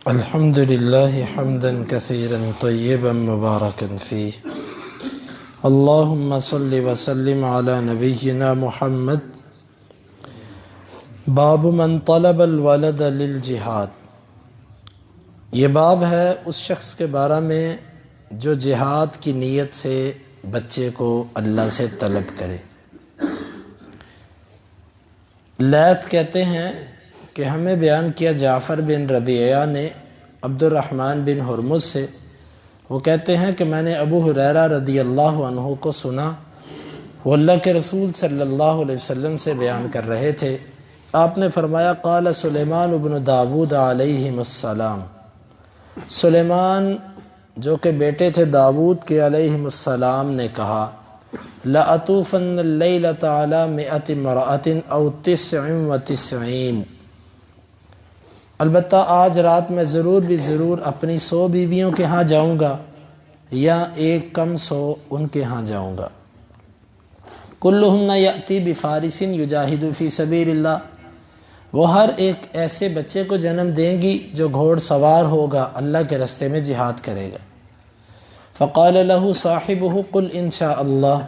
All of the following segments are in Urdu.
الحمد لله حمدا كثيرا طيبا مباركا فيه اللهم صل وسلم على نبينا محمد باب من طلب الولد للجہاد. یہ باب ہے اس شخص کے بارے میں جو جہاد کی نیت سے بچے کو اللہ سے طلب کرے. لیث کہتے ہیں کہ ہمیں بیان کیا جعفر بن ربیعہ نے عبد الرحمن بن ہرمز سے. وہ کہتے ہیں کہ میں نے ابو ہریرہ رضی اللہ عنہ کو سنا، وہ اللہ کے رسول صلی اللہ علیہ وسلم سے بیان کر رہے تھے. آپ نے فرمایا قال سلیمان بن داود علیہ السلام، سلیمان جو کہ بیٹے تھے داود کے علیہ السلام نے کہا لَأَطُوفَنَّ اللَّيْلَةَ عَلَى مِئَةِ امْرَأَةٍ أَوْ 99، البتہ آج رات میں ضرور بھی ضرور اپنی 100 بیویوں کے ہاں جاؤں گا یا ایک کم 100 ان کے ہاں جاؤں گا. كُلُّهُنَّ يَأْتِي بِفَارِسٍ يُجَاهِدُ فِي سَبِيلِ اللَّهِ، وہ ہر ایک ایسے بچے کو جنم دیں گی جو گھوڑ سوار ہوگا، اللہ کے رستے میں جہاد کرے گا. فقال له صاحبه قل ان شاء اللہ،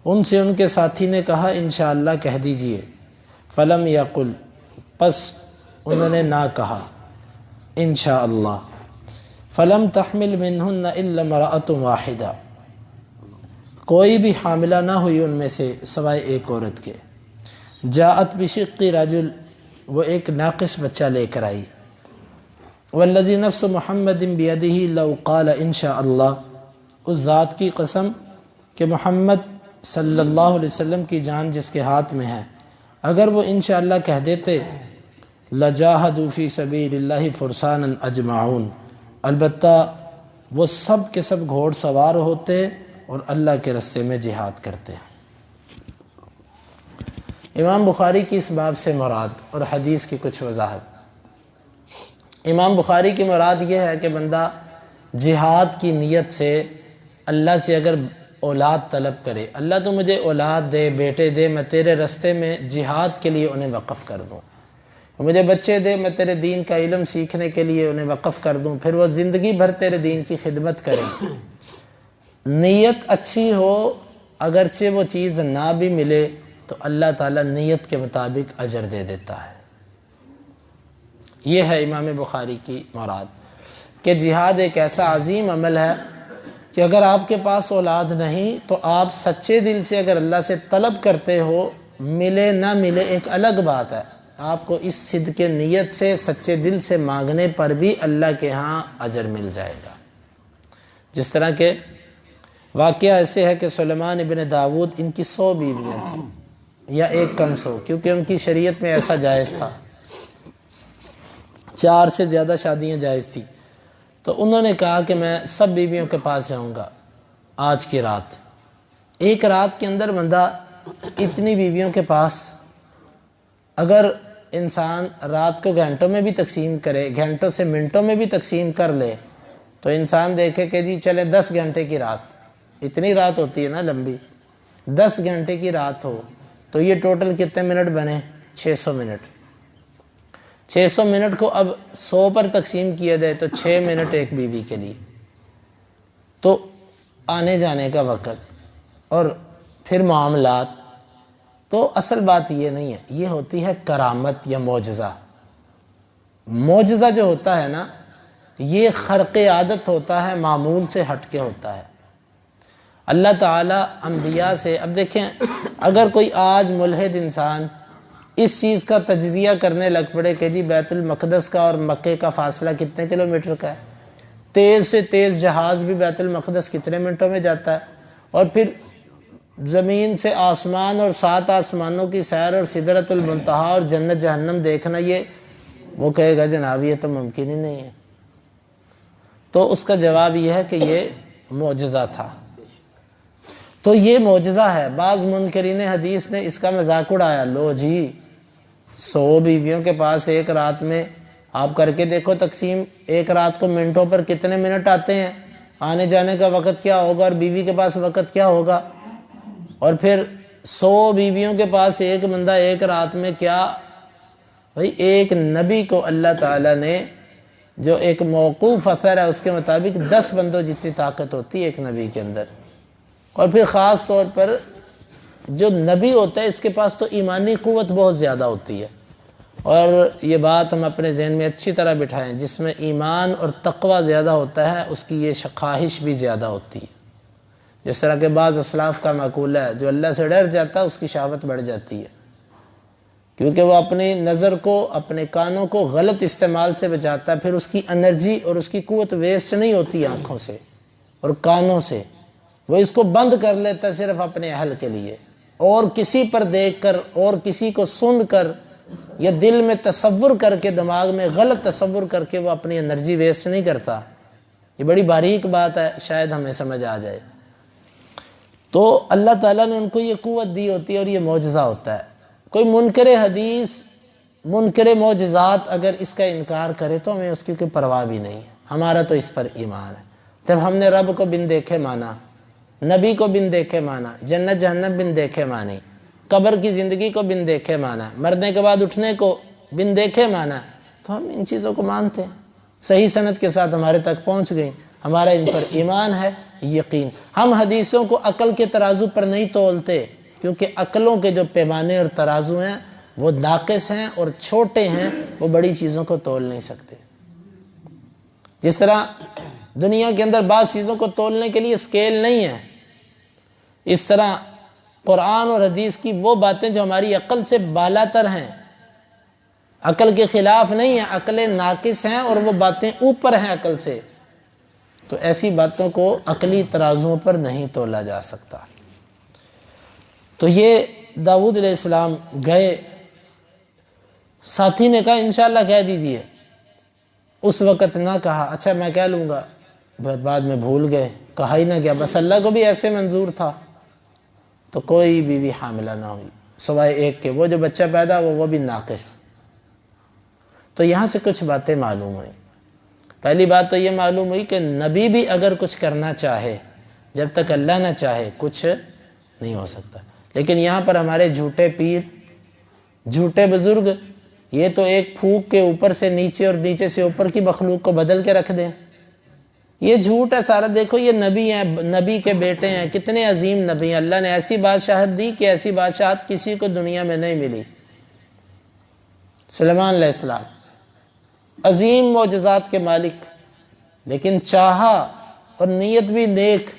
ان سے ان کے ساتھی نے کہا انشاءاللہ کہہ دیجئے. فلم یقل، پس انہوں نے نہ کہا انشاءاللہ. فلم تحمل منہن الا امرأة واحدہ، کوئی بھی حاملہ نہ ہوئی ان میں سے سوائے ایک عورت کے. جاءت بشق رجل، وہ ایک ناقص بچہ لے کر آئی. والذی نفس محمد بیدہ لو قال انشاء اللہ، اس ذات کی قسم کہ محمد صلی اللہ علیہ وسلم کی جان جس کے ہاتھ میں ہے، اگر وہ انشاءاللہ کہہ دیتے لجاہدوا فی سبیل اللہ فرسانا اجمعون، البتہ وہ سب کے سب گھوڑ سوار ہوتے اور اللہ کے رستے میں جہاد کرتے. امام بخاری کی اس باب سے مراد اور حدیث کی کچھ وضاحت. امام بخاری کی مراد یہ ہے کہ بندہ جہاد کی نیت سے اللہ سے اگر اولاد طلب کرے، اللہ تو مجھے اولاد دے، بیٹے دے، میں تیرے رستے میں جہاد کے لیے انہیں وقف کر دوں. مجھے بچے دے، میں تیرے دین کا علم سیکھنے کے لیے انہیں وقف کر دوں، پھر وہ زندگی بھر تیرے دین کی خدمت کریں. نیت اچھی ہو، اگرچہ وہ چیز نہ بھی ملے تو اللہ تعالیٰ نیت کے مطابق اجر دے دیتا ہے. یہ ہے امام بخاری کی مراد کہ جہاد ایک ایسا عظیم عمل ہے کہ اگر آپ کے پاس اولاد نہیں تو آپ سچے دل سے اگر اللہ سے طلب کرتے ہو، ملے نہ ملے ایک الگ بات ہے، آپ کو اس صدق نیت سے سچے دل سے مانگنے پر بھی اللہ کے ہاں اجر مل جائے گا. جس طرح کے واقعہ ایسے ہے کہ سلیمان ابن داود، ان کی 100 بیویاں تھیں یا ایک کم 100، کیونکہ ان کی شریعت میں ایسا جائز تھا، 4 سے زیادہ شادیاں جائز تھی. تو انہوں نے کہا کہ میں سب بیویوں کے پاس جاؤں گا آج کی رات. ایک رات کے اندر بندہ اتنی بیویوں کے پاس، اگر انسان رات کو گھنٹوں میں بھی تقسیم کرے، گھنٹوں سے منٹوں میں بھی تقسیم کر لے، تو انسان دیکھے کہ جی چلے 10 گھنٹے کی رات، اتنی رات ہوتی ہے نا لمبی، 10 گھنٹے کی رات ہو تو یہ ٹوٹل کتنے منٹ بنے؟ 600 منٹ. 600 منٹ کو اب 100 پر تقسیم کیا جائے تو 6 منٹ ایک بیوی کے لیے، تو آنے جانے کا وقت اور پھر معاملات. تو اصل بات یہ نہیں ہے، یہ ہوتی ہے کرامت یا معجزہ. معجزہ جو ہوتا ہے نا، یہ خرق عادت ہوتا ہے، معمول سے ہٹ کے ہوتا ہے. اللہ تعالیٰ انبیاء سے، اب دیکھیں اگر کوئی آج ملحد انسان اس چیز کا تجزیہ کرنے لگ پڑے کہ جی بیت المقدس کا اور مکے کا فاصلہ کتنے کلومیٹر کا ہے، تیز سے تیز جہاز بھی بیت المقدس کتنے منٹوں میں جاتا ہے، اور پھر زمین سے آسمان اور 7 آسمانوں کی سیر اور سدرۃ المنتہا اور جنت جہنم دیکھنا، یہ وہ کہے گا جناب یہ تو ممکن ہی نہیں ہے. تو اس کا جواب یہ ہے کہ یہ معجزہ تھا. تو یہ معجزہ ہے. بعض منکرین حدیث نے اس کا مذاق اڑایا، لو جی 100 بیویوں کے پاس ایک رات میں آپ کر کے دیکھو تقسیم، ایک رات کو منٹوں پر کتنے منٹ آتے ہیں، آنے جانے کا وقت کیا ہوگا اور بیوی کے پاس وقت کیا ہوگا، اور پھر 100 بیویوں کے پاس ایک بندہ ایک رات میں کیا بھائی، ایک نبی کو اللہ تعالیٰ نے جو ایک موقوف اثر ہے اس کے مطابق 10 بندوں جتنی طاقت ہوتی ہے ایک نبی کے اندر. اور پھر خاص طور پر جو نبی ہوتا ہے اس کے پاس تو ایمانی قوت بہت زیادہ ہوتی ہے. اور یہ بات ہم اپنے ذہن میں اچھی طرح بٹھائیں، جس میں ایمان اور تقوی زیادہ ہوتا ہے اس کی یہ خواہش بھی زیادہ ہوتی ہے. جس طرح کہ بعض اسلاف کا مقولہ ہے، جو اللہ سے ڈر جاتا ہے اس کی شہوت بڑھ جاتی ہے، کیونکہ وہ اپنی نظر کو، اپنے کانوں کو غلط استعمال سے بچاتا ہے. پھر اس کی انرجی اور اس کی قوت ویسٹ نہیں ہوتی آنکھوں سے اور کانوں سے، وہ اس کو بند کر لیتا ہے صرف اپنے اہل کے لیے، اور کسی پر دیکھ کر اور کسی کو سن کر یا دل میں تصور کر کے، دماغ میں غلط تصور کر کے وہ اپنی انرجی ویسٹ نہیں کرتا. یہ بڑی باریک بات ہے، شاید ہمیں سمجھ آ جائے. تو اللہ تعالیٰ نے ان کو یہ قوت دی ہوتی ہے اور یہ معجزہ ہوتا ہے. کوئی منکر حدیث، منکر معجزات اگر اس کا انکار کرے تو ہمیں اس کی کوئی پرواہ بھی نہیں ہے، ہمارا تو اس پر ایمان ہے. جب ہم نے رب کو بن دیکھے مانا، نبی کو بن دیکھے مانا، جنت جہنم بن دیکھے مانی، قبر کی زندگی کو بن دیکھے مانا، مرنے کے بعد اٹھنے کو بن دیکھے مانا، تو ہم ان چیزوں کو مانتے ہیں. صحیح سند کے ساتھ ہمارے تک پہنچ گئی، ہمارا ان پر ایمان ہے، یقین. ہم حدیثوں کو عقل کے ترازو پر نہیں تولتے، کیونکہ عقلوں کے جو پیمانے اور ترازو ہیں وہ ناقص ہیں اور چھوٹے ہیں، وہ بڑی چیزوں کو تول نہیں سکتے. جس طرح دنیا کے اندر بعض چیزوں کو تولنے کے لیے اسکیل نہیں ہے، اس طرح قرآن اور حدیث کی وہ باتیں جو ہماری عقل سے بالاتر ہیں، عقل کے خلاف نہیں ہیں، عقلیں ناقص ہیں اور وہ باتیں اوپر ہیں عقل سے، تو ایسی باتوں کو عقلی ترازوؤں پر نہیں تولا جا سکتا. تو یہ داؤد علیہ السلام گئے، ساتھی نے کہا انشاءاللہ کہہ دیجئے. اس وقت نہ کہا اچھا میں کہہ لوں گا، بعد میں بھول گئے، کہا ہی نہ گیا. بس اللہ کو بھی ایسے منظور تھا. تو کوئی بیوی حاملہ نہ ہوئی سوائے ایک کے، وہ جو بچہ پیدا ہوا وہ بھی ناقص. تو یہاں سے کچھ باتیں معلوم ہوئی. پہلی بات تو یہ معلوم ہوئی کہ نبی بھی اگر کچھ کرنا چاہے، جب تک اللہ نہ چاہے کچھ نہیں ہو سکتا. لیکن یہاں پر ہمارے جھوٹے پیر، جھوٹے بزرگ، یہ تو ایک پھونک کے اوپر سے نیچے اور نیچے سے اوپر کی مخلوق کو بدل کے رکھ دیں. یہ جھوٹ ہے سارا. دیکھو یہ نبی ہیں، نبی کے بیٹے ہیں، کتنے عظیم نبی ہیں. اللہ نے ایسی بادشاہت دی کہ ایسی بادشاہت کسی کو دنیا میں نہیں ملی. سلیمان علیہ السلام عظیم معجزات کے مالک، لیکن چاہا اور نیت بھی نیک،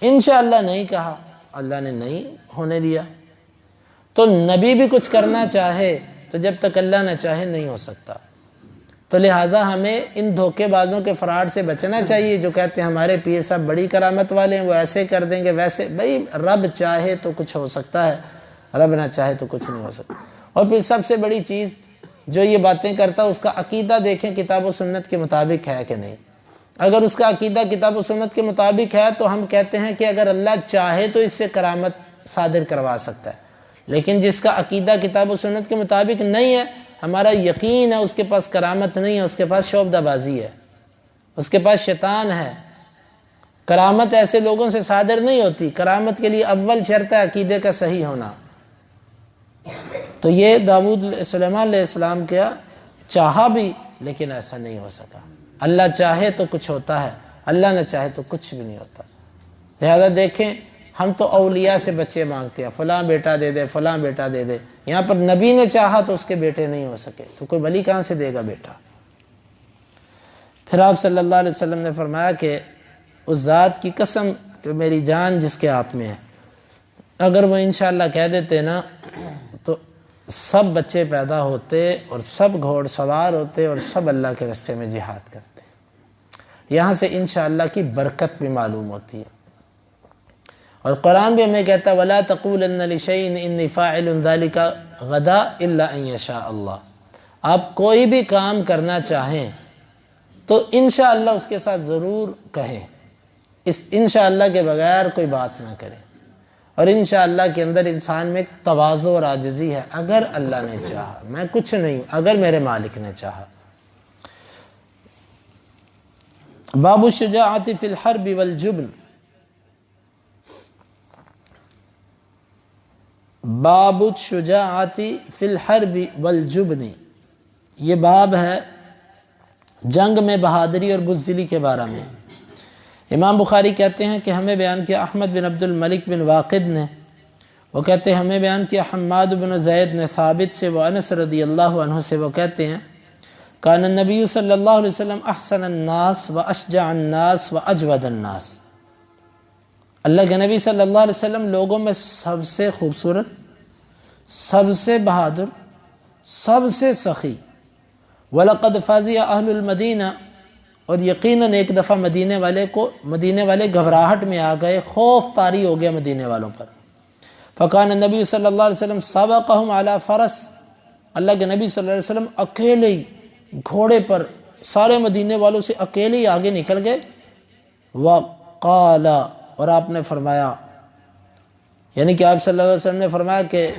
انشاءاللہ نہیں کہا، اللہ نے نہیں ہونے دیا. تو نبی بھی کچھ کرنا چاہے تو جب تک اللہ نہ چاہے نہیں ہو سکتا. تو لہٰذا ہمیں ان دھوکے بازوں کے فراڈ سے بچنا چاہیے جو کہتے ہیں ہمارے پیر صاحب بڑی کرامت والے ہیں، وہ ایسے کر دیں گے ویسے. بھائی رب چاہے تو کچھ ہو سکتا ہے، رب نہ چاہے تو کچھ نہیں ہو سکتا. اور پھر سب سے بڑی چیز جو یہ باتیں کرتا ہے اس کا عقیدہ دیکھیں کتاب و سنت کے مطابق ہے کہ نہیں. اگر اس کا عقیدہ کتاب و سنت کے مطابق ہے تو ہم کہتے ہیں کہ اگر اللہ چاہے تو اس سے کرامت صادر کروا سکتا ہے. لیکن جس کا عقیدہ کتاب و سنت کے مطابق نہیں ہے، ہمارا یقین ہے اس کے پاس کرامت نہیں ہے، اس کے پاس شعبدہ بازی ہے، اس کے پاس شیطان ہے. کرامت ایسے لوگوں سے صادر نہیں ہوتی. کرامت کے لیے اول شرط ہے عقیدے کا صحیح ہونا. تو یہ سلیمان علیہ السلام کیا چاہا بھی، لیکن ایسا نہیں ہو سکا. اللہ چاہے تو کچھ ہوتا ہے، اللہ نہ چاہے تو کچھ بھی نہیں ہوتا. لہذا دیکھیں ہم تو اولیاء سے بچے مانگتے ہیں، فلاں بیٹا دے دے، فلاں بیٹا دے دے. یہاں پر نبی نے چاہا تو اس کے بیٹے نہیں ہو سکے، تو کوئی ولی کہاں سے دے گا بیٹا. پھر آپ صلی اللہ علیہ وسلم نے فرمایا کہ اس ذات کی قسم کہ میری جان جس کے ہاتھ میں ہے، اگر وہ انشاءاللہ کہہ دیتے نا تو سب بچے پیدا ہوتے اور سب گھوڑ سوار ہوتے اور سب اللہ کے راستے میں جہاد کرتے. یہاں سے انشاءاللہ کی برکت بھی معلوم ہوتی ہے. اور قرآن بھی ہمیں کہتا ہے وَلَا تَقُولَنَّ لِشَيْءٍ إِنِّي فَاعِلٌ ذَلِكَ غَدًا إِلَّا أَن يَشَاءَ اللَّهُ. آپ کوئی بھی کام کرنا چاہیں تو انشاءاللہ اس کے ساتھ ضرور کہیں، اس انشاءاللہ کے بغیر کوئی بات نہ کریں. اور انشاءاللہ کے اندر انسان میں ایک تواضع اور عاجزی ہے. اگر اللہ نے چاہا، میں کچھ نہیں ہوں، اگر میرے مالک نے چاہا. باب الشجاعت فی الحرب والجبن. باب الشجاعتی فی الحرب والجبن، یہ باب ہے جنگ میں بہادری اور بزدلی کے بارے میں۔ امام بخاری کہتے ہیں کہ ہمیں بیان کیا احمد بن عبد الملک بن واقد نے، وہ کہتے ہیں ہمیں بیان کیا حماد بن زید نے ثابت سے، وہ انس رضی اللہ عنہ سے، وہ کہتے ہیں کان النبی صلی اللہ علیہ وسلم احسن الناس و اشجع الناس و اجود الناس، اللہ کے نبی صلی اللہ علیہ وسلم لوگوں میں سب سے خوبصورت، سب سے بہادر، سب سے سخی۔ وَلَقَدْ فَزِعَ أَهْلُ الْمَدِينَةِ، اور یقیناً ایک دفعہ مدینے والے گھبراہٹ میں آ گئے، خوف طاری ہو گیا مدینے والوں پر۔ فَكَانَ النَّبِيُّ صلی اللہ علیہ وسلم سَبَقَهُمْ عَلَى فَرَسٍ، اللہ کے نبی صلی اللہ علیہ وسلم اکیلے ہی گھوڑے پر سارے مدینے والوں سے اکیلے ہی آگے نکل گئے۔ وَقَالَ، اور آپ نے فرمایا، یعنی کہ آپ صلی اللہ علیہ وسلم نے فرمایا کہ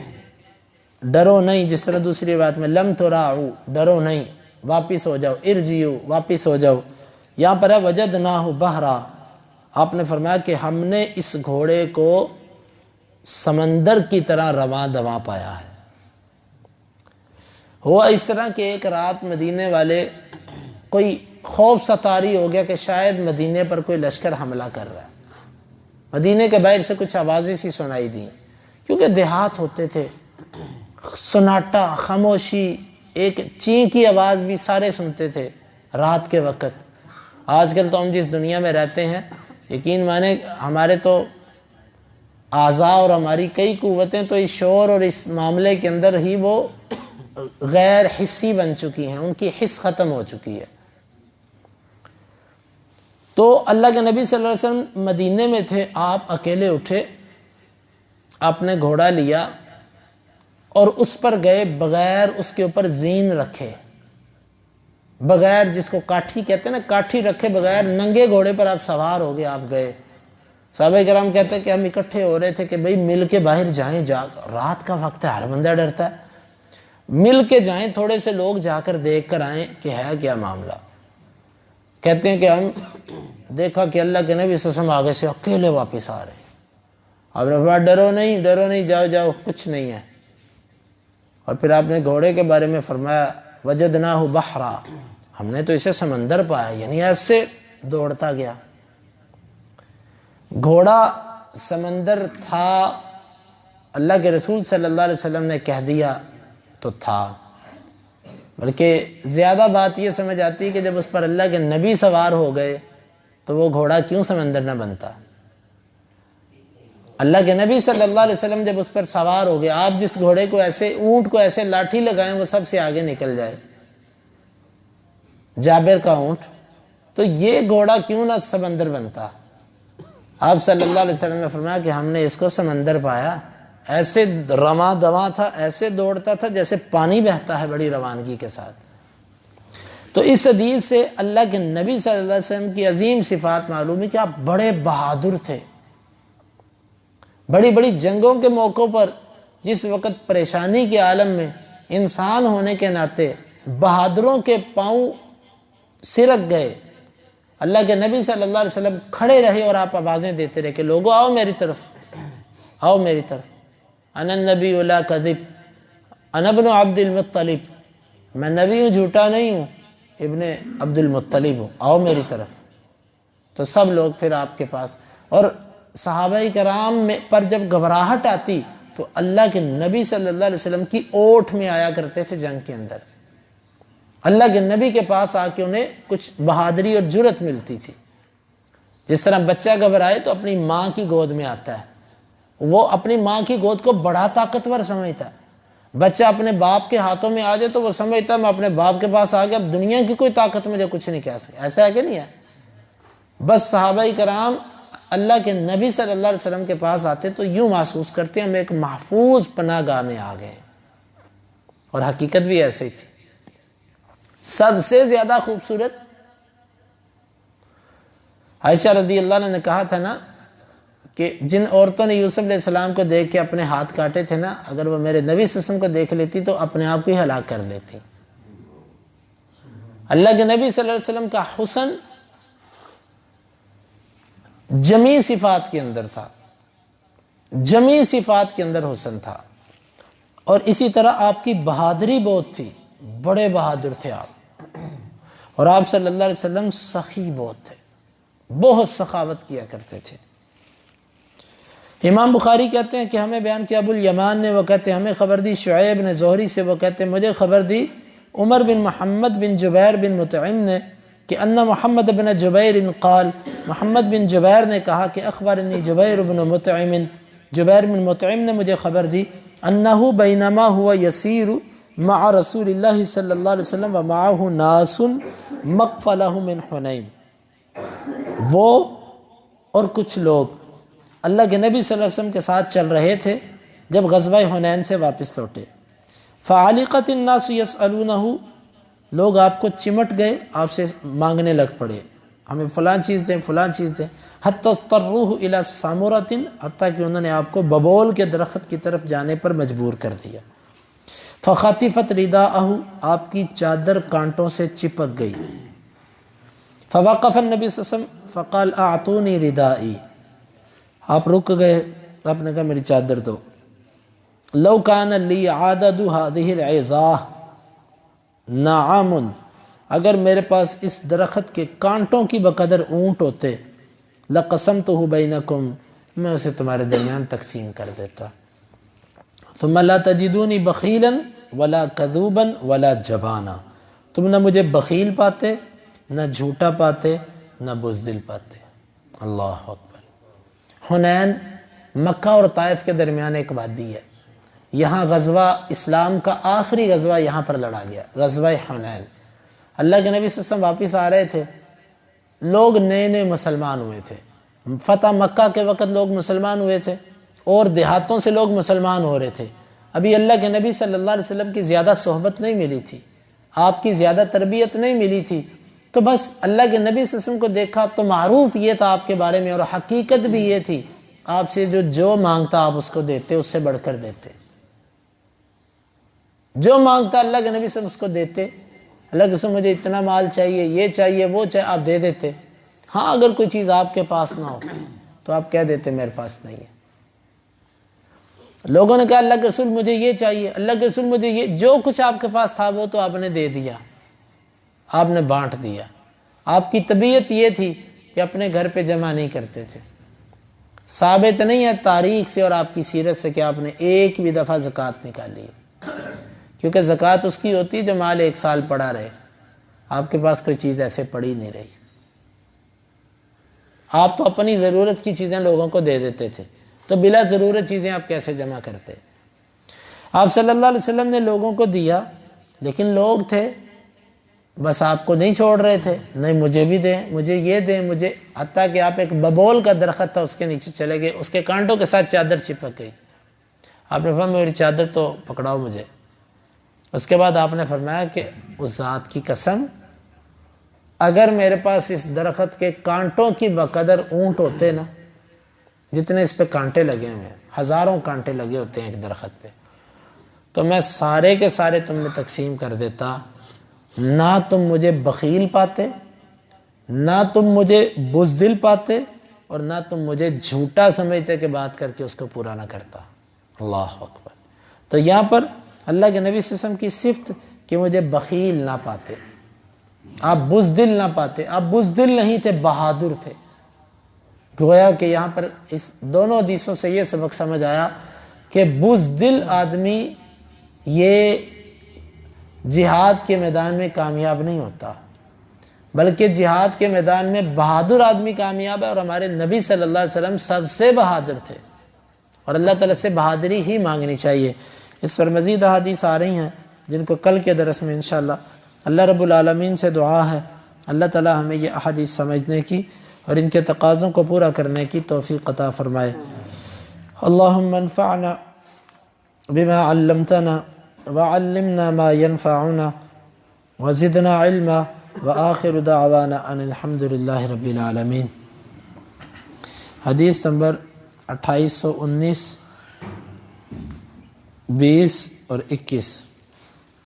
ڈرو نہیں، جس طرح دوسری بات میں لم تراعوا، ڈرو نہیں، واپس ہو جاؤ، ارجعوا، واپس ہو جاؤ۔ یہاں پر ہے وجدناہ بحرا، آپ نے فرمایا کہ ہم نے اس گھوڑے کو سمندر کی طرح رواں دواں پایا ہے۔ ہوا اس طرح کہ ایک رات مدینے والے کوئی خوف ستاری ہو گیا کہ شاید مدینے پر کوئی لشکر حملہ کر رہا ہے۔ مدینے کے باہر سے کچھ آوازیں سی سنائی دیں، کیونکہ دیہات ہوتے تھے، سناٹا، خاموشی، ایک چین کی آواز بھی سارے سنتے تھے رات کے وقت۔ آج کل تو ہم جس دنیا میں رہتے ہیں، یقین مانے ہمارے تو اعضاء اور ہماری کئی قوتیں تو اس شور اور اس معاملے کے اندر ہی وہ غیر حسی بن چکی ہیں، ان کی حس ختم ہو چکی ہے۔ تو اللہ کے نبی صلی اللہ علیہ وسلم مدینے میں تھے، آپ اکیلے اٹھے، آپ نے گھوڑا لیا اور اس پر گئے بغیر اس کے اوپر زین رکھے، بغیر جس کو کاٹھی کہتے ہیں نا، کاٹھی رکھے بغیر ننگے گھوڑے پر آپ سوار ہو گئے، آپ گئے۔ صحابہ کرام کہتے ہیں کہ ہم اکٹھے ہو رہے تھے کہ بھئی مل کے باہر جائیں، رات کا وقت ہے، ہر بندہ ڈرتا ہے، مل کے جائیں، تھوڑے سے لوگ جا کر دیکھ کر آئیں کہ ہے کیا معاملہ۔ کہتے ہیں کہ ہم دیکھا کہ اللہ کے نبی صلی اللہ علیہ وسلم آگے سے اکیلے واپس آ رہے ہیں۔ آپ نے فرمایا ڈرو نہیں، ڈرو نہیں، جاؤ جاؤ، کچھ نہیں ہے۔ اور پھر آپ نے گھوڑے کے بارے میں فرمایا وجدناہ بحرا، ہم نے تو اسے سمندر پایا، یعنی ایسے دوڑتا گیا۔ گھوڑا سمندر تھا، اللہ کے رسول صلی اللہ علیہ وسلم نے کہہ دیا تو تھا، بلکہ زیادہ بات یہ سمجھ آتی ہے کہ جب اس پر اللہ کے نبی سوار ہو گئے تو وہ گھوڑا کیوں سمندر نہ بنتا۔ اللہ کے نبی صلی اللہ علیہ وسلم جب اس پر سوار ہو گئے، آپ جس گھوڑے کو ایسے، اونٹ کو ایسے لاٹھی لگائیں وہ سب سے آگے نکل جائے، جابر کا اونٹ، تو یہ گھوڑا کیوں نہ سمندر بنتا۔ آپ صلی اللہ علیہ وسلم نے فرمایا کہ ہم نے اس کو سمندر پایا، ایسے رواں دواں تھا، ایسے دوڑتا تھا جیسے پانی بہتا ہے بڑی روانگی کے ساتھ۔ تو اس حدیث سے اللہ کے نبی صلی اللہ علیہ وسلم کی عظیم صفات معلوم ہے کہ آپ بڑے بہادر تھے۔ بڑی بڑی جنگوں کے موقعوں پر جس وقت پریشانی کے عالم میں انسان ہونے کے ناطے بہادروں کے پاؤں سرک گئے، اللہ کے نبی صلی اللہ علیہ وسلم کھڑے رہے اور آپ آوازیں دیتے رہے کہ لوگوں آؤ میری طرف، آؤ میری طرف، انا النبی لا کذب، انا ابن عبد المطلب، میں نبی ہوں، جھوٹا نہیں ہوں، ابن عبد المطلب ہوں، آؤ میری طرف۔ تو سب لوگ پھر آپ کے پاس، اور صحابہ کرام میں پر جب گھبراہٹ آتی تو اللہ کے نبی صلی اللہ علیہ وسلم کی اوٹ میں آیا کرتے تھے جنگ کے اندر، اللہ کے نبی کے پاس آ کے انہیں کچھ بہادری اور جرأت ملتی تھی۔ جس طرح بچہ گھبرائے تو اپنی ماں کی گود میں آتا ہے، وہ اپنی ماں کی گود کو بڑا طاقتور سمجھتا ہے۔ بچہ اپنے باپ کے ہاتھوں میں آ جائے تو وہ سمجھتا ہے میں اپنے باپ کے پاس آ گیا، اب دنیا کی کوئی طاقت مجھے کچھ نہیں کہہ سکے۔ ایسا ہے کہ نہیں ہے؟ بس صحابہ کرام اللہ کے نبی صلی اللہ علیہ وسلم کے پاس آتے تو یوں محسوس کرتے ہم ایک محفوظ پناہ گاہ میں آ گئے، اور حقیقت بھی ایسے ہی تھی۔ سب سے زیادہ خوبصورت عائشہ رضی اللہ عنہ نے کہا تھا نا کہ جن عورتوں نے یوسف علیہ السلام کو دیکھ کے اپنے ہاتھ کاٹے تھے نا، اگر وہ میرے نبی صلی اللہ علیہ وسلم کو دیکھ لیتی تو اپنے آپ کو ہی ہلاک کر لیتی۔ اللہ کے نبی صلی اللہ علیہ وسلم کا حسن جمی صفات کے اندر تھا، جمی صفات کے اندر حسن تھا۔ اور اسی طرح آپ کی بہادری بہت تھی، بڑے بہادر تھے آپ، اور آپ صلی اللہ علیہ وسلم سخی بہت تھے، بہت سخاوت کیا کرتے تھے۔ امام بخاری کہتے ہیں کہ ہمیں بیان کیا ابو الیمان نے، وہ کہتے ہیں ہمیں خبر دی شعیب نے زہری سے، وہ کہتے ہیں مجھے خبر دی عمر بن محمد بن جبیر بن مطعم نے کہ ان محمد بن جبیر قال، محمد بن جبیر نے کہا کہ اخبرنی جبیر بن مطعم، جبیر بن مطعم نے مجھے خبر دی انہ بینما ہوا یسیر مع رسول اللہ صلی اللہ علیہ وسلم ومعہ ناس مقفلہ من حنین، وہ اور کچھ لوگ اللہ کے نبی صلی اللہ علیہ وسلم کے ساتھ چل رہے تھے جب غزوہ حنین سے واپس لوٹے۔ فعلقت الناس یسألونہ، لوگ آپ کو چمٹ گئے، آپ سے مانگنے لگ پڑے، ہمیں فلاں چیز دیں فلاں چیز دیں، حتی اضطروہ الی سامرۃ، حتیٰ کہ انہوں نے آپ کو ببول کے درخت کی طرف جانے پر مجبور کر دیا۔ فخطفت رداءہ، آپ کی چادر کانٹوں سے چپک گئی۔ فوقف النبی صلی اللہ علیہ وسلم فقال اعطونی ردائی، آپ رک گئے، آپ نے کہا میری چادر دو۔ لو کان لی عدد هذه العظاہ نعام، اگر میرے پاس اس درخت کے کانٹوں کی بقدر اونٹ ہوتے، لقسمتہ بینکم، میں اسے تمہارے درمیان تقسیم کر دیتا۔ ثم لا تجدونی بخیلا ولا کذوبا ولا جبانا، تم نہ مجھے بخیل پاتے، نہ جھوٹا پاتے، نہ بزدل پاتے۔ اللہ اکبر۔ حنین مکہ اور طائف کے درمیان ایک وادی ہے، یہاں غزوہ اسلام کا آخری غزوہ یہاں پر لڑا گیا، غزوہ حنین۔ اللہ کے نبی صلی اللہ علیہ وسلم واپس آ رہے تھے، لوگ نئے نئے مسلمان ہوئے تھے، فتح مکہ کے وقت لوگ مسلمان ہوئے تھے اور دیہاتوں سے لوگ مسلمان ہو رہے تھے، ابھی اللہ کے نبی صلی اللہ علیہ وسلم کی زیادہ صحبت نہیں ملی تھی، آپ کی زیادہ تربیت نہیں ملی تھی، تو بس اللہ کے نبی صلی اللہ علیہ وسلم کو دیکھا تو معروف یہ تھا آپ کے بارے میں، اور حقیقت بھی یہ تھی آپ سے جو مانگتا آپ اس کو دیتے، اس سے بڑھ کر دیتے، جو مانگتا اللہ کے نبی سے اس کو دیتے۔ اللہ کے رسول مجھے اتنا مال چاہیے، یہ چاہیے، وہ چاہیے، آپ دے دیتے۔ ہاں اگر کوئی چیز آپ کے پاس نہ ہو تو آپ کہہ دیتے میرے پاس نہیں ہے۔ لوگوں نے کہا اللہ کے رسول مجھے یہ چاہیے، اللہ کے رسول مجھے یہ، جو کچھ آپ کے پاس تھا وہ تو آپ نے دے دیا، آپ نے بانٹ دیا۔ آپ کی طبیعت یہ تھی کہ اپنے گھر پہ جمع نہیں کرتے تھے، ثابت نہیں ہے تاریخ سے اور آپ کی سیرت سے کہ آپ نے ایک بھی دفعہ زکوٰۃ نکالی ہے، کیونکہ زکوٰۃ اس کی ہوتی جو مال ایک سال پڑا رہے، آپ کے پاس کوئی چیز ایسے پڑی نہیں رہی، آپ تو اپنی ضرورت کی چیزیں لوگوں کو دے دیتے تھے، تو بلا ضرورت چیزیں آپ کیسے جمع کرتے؟ آپ صلی اللہ علیہ وسلم نے لوگوں کو دیا، لیکن لوگ تھے بس آپ کو نہیں چھوڑ رہے تھے، نہیں مجھے بھی دیں، مجھے یہ دیں، مجھے، حتیٰ کہ آپ ایک ببول کا درخت تھا اس کے نیچے چلے گئے، اس کے کانٹوں کے ساتھ چادر چپک گئی، آپ نے فرمایا میری چادر تو پکڑاؤ مجھے۔ اس کے بعد آپ نے فرمایا کہ اس ذات کی قسم اگر میرے پاس اس درخت کے کانٹوں کی بقدر اونٹ ہوتے نا، جتنے اس پہ کانٹے لگے ہوئے ہیں، ہزاروں کانٹے لگے ہوتے ہیں ایک درخت پہ، تو میں سارے کے سارے تم میں تقسیم کر دیتا، نہ تم مجھے بخیل پاتے، نہ تم مجھے بزدل پاتے، اور نہ تم مجھے جھوٹا سمجھتے کہ بات کر کے اس کو پورا نہ کرتا۔ اللہ اکبر۔ تو یہاں پر اللہ کے نبی صلی اللہ علیہ وسلم کی صفت کہ مجھے بخیل نہ پاتے، آپ بزدل نہ پاتے، آپ بزدل نہیں تھے، بہادر تھے۔ گویا کہ یہاں پر اس دونوں حدیثوں سے یہ سبق سمجھ آیا کہ بزدل آدمی یہ جہاد کے میدان میں کامیاب نہیں ہوتا، بلکہ جہاد کے میدان میں بہادر آدمی کامیاب ہے، اور ہمارے نبی صلی اللہ علیہ وسلم سب سے بہادر تھے، اور اللہ تعالیٰ سے بہادری ہی مانگنی چاہیے۔ اس پر مزید احادیث آ رہی ہیں جن کو کل کے درس میں انشاءاللہ اللہ رب العالمین سے دعا ہے اللہ تعالیٰ ہمیں یہ احادیث سمجھنے کی اور ان کے تقاضوں کو پورا کرنے کی توفیق عطا فرمائے۔ اللہم انفعنا بما علمتنا وعلمنا ما ينفعنا وزدنا علما وآخر دعوانا ان الحمد للہ رب العالمین۔ حدیث نمبر 2819، 20 اور 21۔